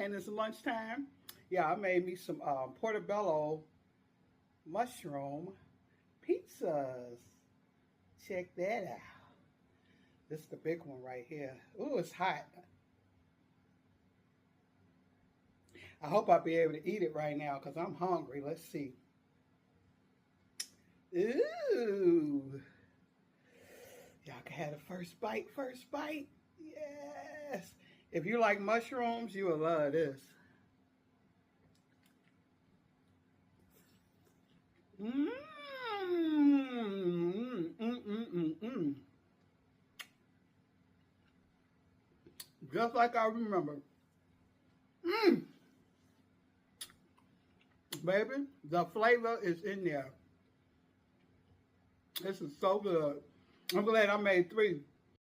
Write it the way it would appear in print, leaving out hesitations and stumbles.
And it's lunchtime. Yeah, I made me some portobello mushroom pizzas. Check that out. This is the big one right here. Ooh, it's hot. I hope I'll be able to eat it right now because I'm hungry. Let's see. Ooh. Y'all can have the first bite, first bite. Yes. If you like mushrooms, you will love this. Mmm. Just like I remember. Mmm. Baby, the flavor is in there. This is so good. I'm glad I made 3.